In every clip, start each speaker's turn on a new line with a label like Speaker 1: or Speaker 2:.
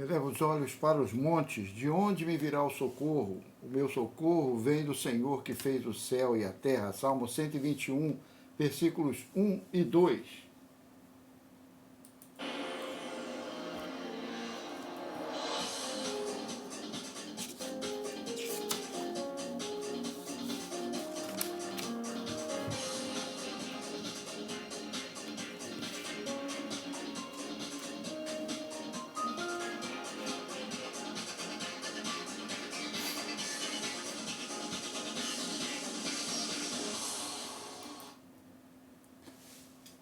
Speaker 1: Eleva os olhos para os montes, de onde me virá o socorro? O meu socorro vem do Senhor que fez o céu e a terra. Salmo 121, versículos 1 e 2.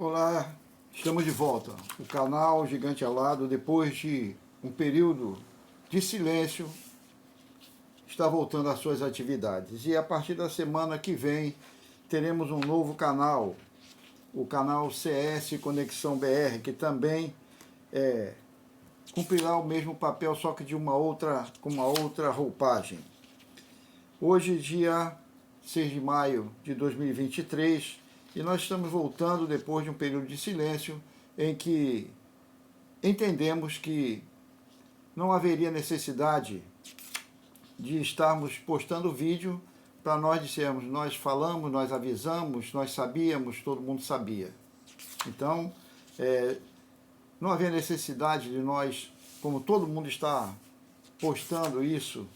Speaker 1: Olá, estamos de volta. O canal Gigante Alado, depois de um período de silêncio, está voltando às suas atividades. E a partir da semana que vem, teremos um novo canal, o canal CS Conexão BR, que também cumprirá o mesmo papel, só que com uma outra roupagem. Hoje, dia 6 de maio de 2023, e nós estamos voltando depois de um período de silêncio em que entendemos que não haveria necessidade de estarmos postando vídeo para nós dissermos, nós falamos, nós avisamos, nós sabíamos, todo mundo sabia. Então, não havia necessidade de nós, como todo mundo está postando isso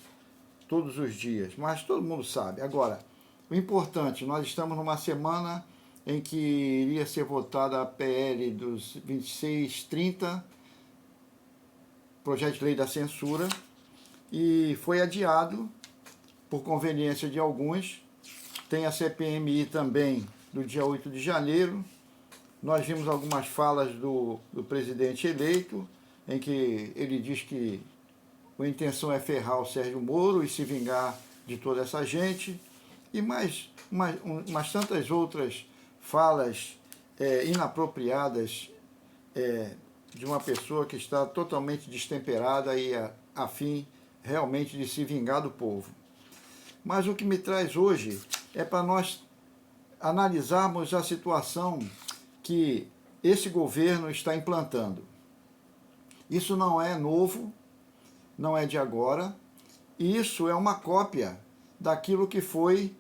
Speaker 1: todos os dias, mas todo mundo sabe. Agora, o importante, nós estamos numa semana em que iria ser votada a PL dos 2630, projeto de lei da censura, e foi adiado por conveniência de alguns. Tem a CPMI também do dia 8 de janeiro. Nós vimos algumas falas do presidente eleito, em que ele diz que a intenção é ferrar o Sérgio Moro e se vingar de toda essa gente, e mais tantas outras falas inapropriadas de uma pessoa que está totalmente destemperada e a fim realmente de se vingar do povo. Mas o que me traz hoje é para nós analisarmos a situação que esse governo está implantando. Isso não é novo, não é de agora, e isso é uma cópia daquilo que foi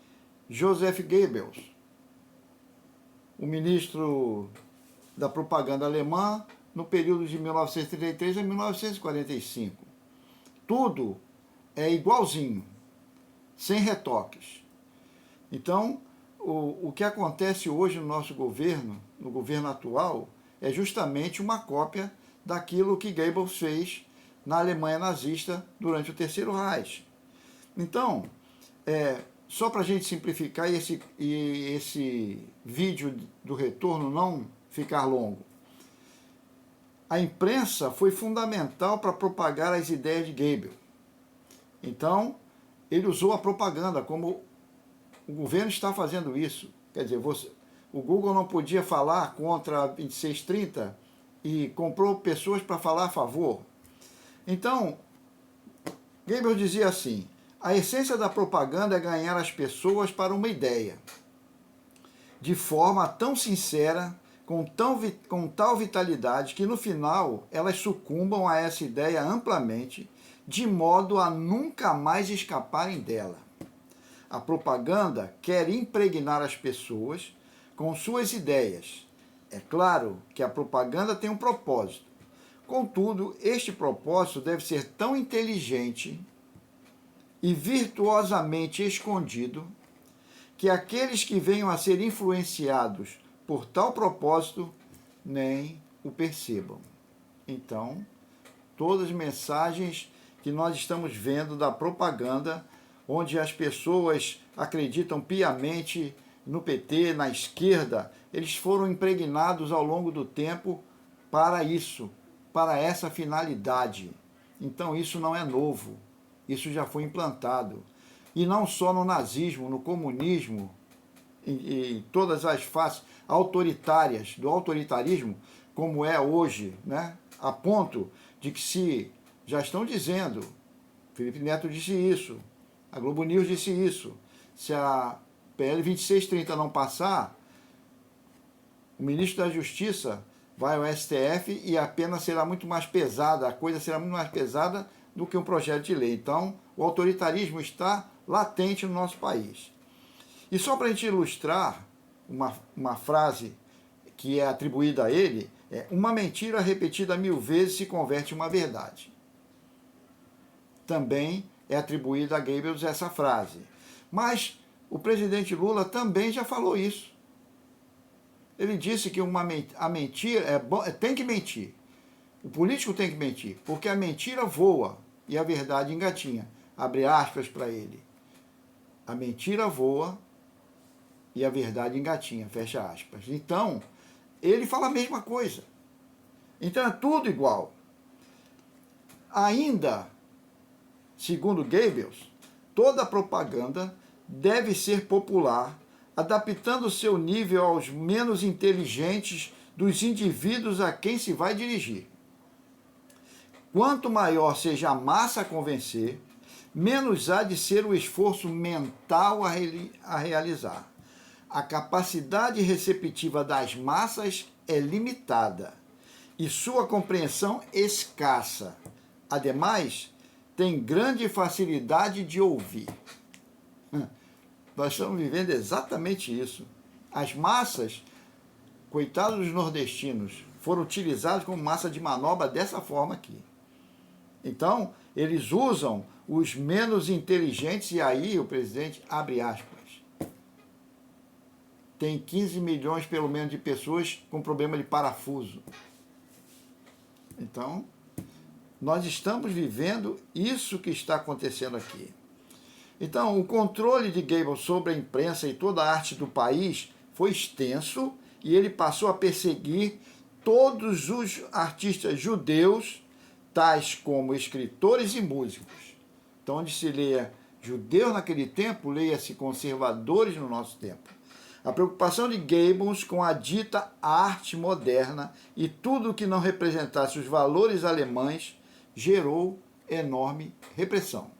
Speaker 1: Joseph Goebbels, o ministro da propaganda alemã, no período de 1933 a 1945. Tudo é igualzinho, sem retoques. Então, o que acontece hoje no nosso governo, no governo atual, é justamente uma cópia daquilo que Goebbels fez na Alemanha nazista durante o Terceiro Reich. Então, só para a gente simplificar e esse vídeo do retorno não ficar longo, a imprensa foi fundamental para propagar as ideias de Goebbels. Então, ele usou a propaganda, como o governo está fazendo isso. Quer dizer, o Google não podia falar contra a 2630 e comprou pessoas para falar a favor. Então, Goebbels dizia assim: a essência da propaganda é ganhar as pessoas para uma ideia, de forma tão sincera, com tal vitalidade, que no final elas sucumbam a essa ideia amplamente, de modo a nunca mais escaparem dela. A propaganda quer impregnar as pessoas com suas ideias. É claro que a propaganda tem um propósito. Contudo, este propósito deve ser tão inteligente e virtuosamente escondido que aqueles que venham a ser influenciados por tal propósito nem o percebam. Então, todas as mensagens que nós estamos vendo da propaganda, onde as pessoas acreditam piamente no PT, na esquerda, eles foram impregnados ao longo do tempo para isso, para essa finalidade. Então isso não é novo, isso já foi implantado. E não só no nazismo, no comunismo, e todas as faces autoritárias do autoritarismo, como é hoje, né? A ponto de que se já estão dizendo, Felipe Neto disse isso, a Globo News disse isso, se a PL 2630 não passar, o ministro da Justiça vai ao STF e a pena será muito mais pesada, a coisa será muito mais pesada do que um projeto de lei. Então, o autoritarismo está latente no nosso país. E só para a gente ilustrar uma frase que é atribuída a ele, uma mentira repetida 1000 vezes se converte em uma verdade. Também é atribuída a Goebbels essa frase. Mas o presidente Lula também já falou isso. Ele disse que a mentira tem que mentir. O político tem que mentir, porque a mentira voa e a verdade engatinha. Abre aspas para ele. A mentira voa e a verdade engatinha, fecha aspas. Então, ele fala a mesma coisa. Então é tudo igual. Ainda, segundo Goebbels, toda propaganda deve ser popular, adaptando seu nível aos menos inteligentes dos indivíduos a quem se vai dirigir. Quanto maior seja a massa a convencer, menos há de ser o esforço mental a realizar. A capacidade receptiva das massas é limitada e sua compreensão escassa. Ademais, tem grande facilidade de ouvir. Nós estamos vivendo exatamente isso. As massas, coitados dos nordestinos, foram utilizados como massa de manobra dessa forma aqui. Então, eles usam os menos inteligentes, e aí o presidente abre aspas. Tem 15 milhões, pelo menos, de pessoas com problema de parafuso. Então, nós estamos vivendo isso que está acontecendo aqui. Então, o controle de Goebbels sobre a imprensa e toda a arte do país foi extenso e ele passou a perseguir todos os artistas judeus, tais como escritores e músicos. Então, onde se leia judeus naquele tempo, leia-se conservadores no nosso tempo. A preocupação de Goebbels com a dita arte moderna e tudo que não representasse os valores alemães gerou enorme repressão.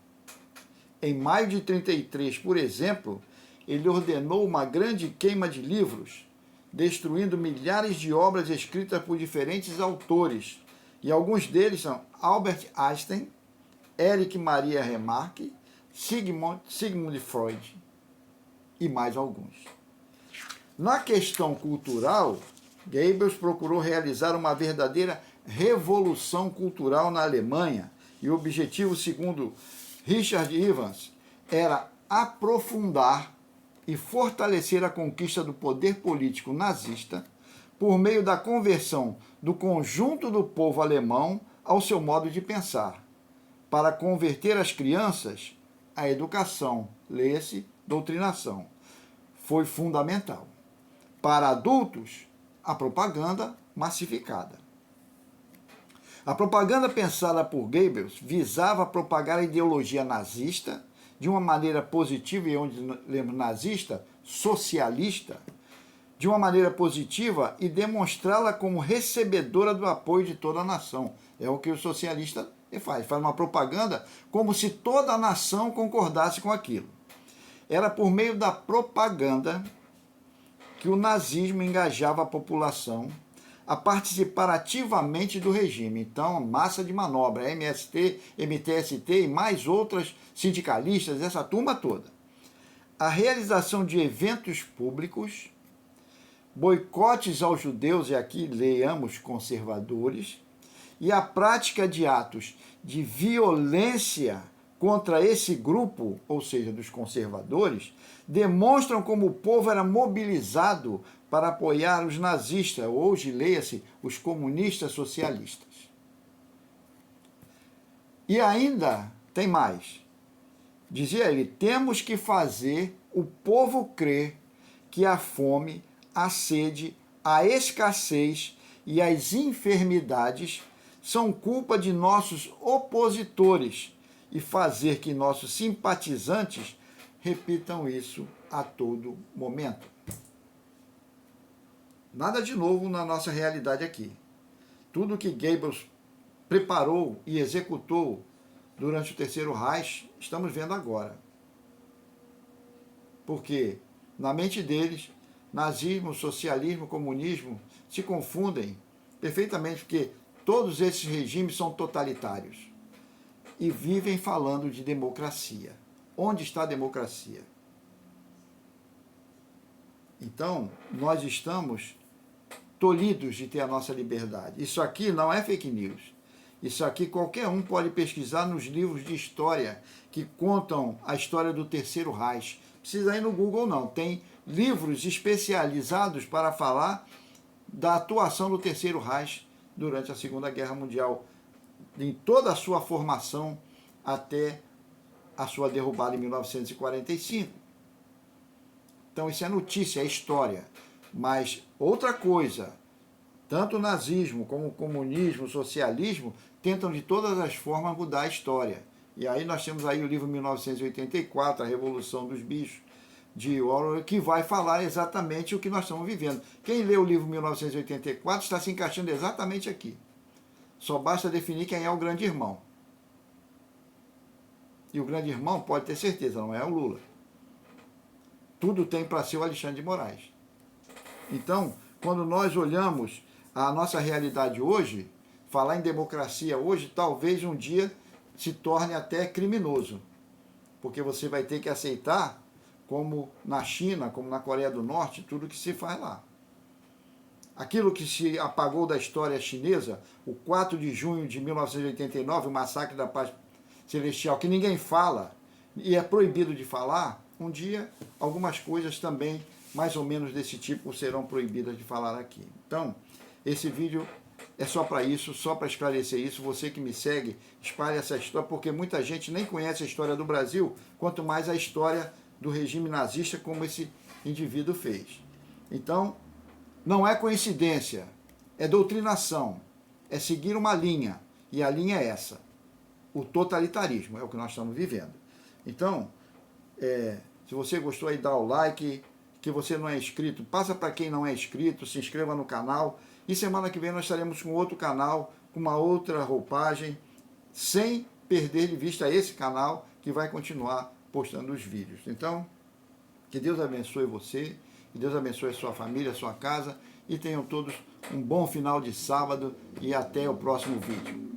Speaker 1: Em maio de 1933, por exemplo, ele ordenou uma grande queima de livros, destruindo milhares de obras escritas por diferentes autores, e alguns deles são Albert Einstein, Erich Maria Remarque, Sigmund Freud e mais alguns. Na questão cultural, Goebbels procurou realizar uma verdadeira revolução cultural na Alemanha, e o objetivo, segundo Richard Evans, era aprofundar e fortalecer a conquista do poder político nazista por meio da conversão do conjunto do povo alemão ao seu modo de pensar, para converter as crianças à educação, leia-se, doutrinação. Foi fundamental. Para adultos, a propaganda massificada. A propaganda pensada por Goebbels visava propagar a ideologia nazista de uma maneira positiva, e onde lembro nazista, socialista, de uma maneira positiva e demonstrá-la como recebedora do apoio de toda a nação. É o que o socialista faz uma propaganda como se toda a nação concordasse com aquilo. Era por meio da propaganda que o nazismo engajava a população a participar ativamente do regime. Então, massa de manobra, MST, MTST e mais outras sindicalistas, essa turma toda. A realização de eventos públicos, boicotes aos judeus, e aqui leiamos conservadores, e a prática de atos de violência contra esse grupo, ou seja, dos conservadores, demonstram como o povo era mobilizado para apoiar os nazistas, hoje leia-se, os comunistas socialistas. E ainda tem mais. Dizia ele, temos que fazer o povo crer que a fome, a sede, a escassez e as enfermidades são culpa de nossos opositores e fazer que nossos simpatizantes repitam isso a todo momento. Nada de novo na nossa realidade aqui. Tudo que Goebbels preparou e executou durante o Terceiro Reich, estamos vendo agora. Porque na mente deles, nazismo, socialismo, comunismo se confundem perfeitamente, porque todos esses regimes são totalitários e vivem falando de democracia. Onde está a democracia? Então, nós estamos tolhidos de ter a nossa liberdade. Isso aqui não é fake news. Isso aqui qualquer um pode pesquisar nos livros de história que contam a história do Terceiro Reich. Precisa ir no Google não. Tem livros especializados para falar da atuação do Terceiro Reich durante a Segunda Guerra Mundial, em toda a sua formação até a sua derrubada em 1945. Então isso é notícia, é história. Mas outra coisa, tanto o nazismo como o comunismo, o socialismo, tentam de todas as formas mudar a história. E aí nós temos aí o livro 1984, A Revolução dos Bichos, de Orwell, que vai falar exatamente o que nós estamos vivendo. Quem lê o livro 1984 está se encaixando exatamente aqui. Só basta definir quem é o grande irmão. E o grande irmão, pode ter certeza, não é o Lula. Tudo tem para ser o Alexandre de Moraes. Então, quando nós olhamos a nossa realidade hoje, falar em democracia hoje, talvez um dia se torne até criminoso. Porque você vai ter que aceitar, como na China, como na Coreia do Norte, tudo que se faz lá. Aquilo que se apagou da história chinesa, o 4 de junho de 1989, o massacre da Paz Celestial, que ninguém fala, e é proibido de falar, um dia algumas coisas também, mais ou menos desse tipo, serão proibidas de falar aqui. Então, esse vídeo é só para isso, só para esclarecer isso. Você que me segue, espalhe essa história, porque muita gente nem conhece a história do Brasil, quanto mais a história do regime nazista, como esse indivíduo fez. Então, não é coincidência, é doutrinação, é seguir uma linha, e a linha é essa, o totalitarismo, é o que nós estamos vivendo. Então, se você gostou aí, dá o like, que você não é inscrito, passa para quem não é inscrito, se inscreva no canal, e semana que vem nós estaremos com outro canal, com uma outra roupagem, sem perder de vista esse canal, que vai continuar postando os vídeos. Então, que Deus abençoe você, que Deus abençoe a sua família, a sua casa, e tenham todos um bom final de sábado, e até o próximo vídeo.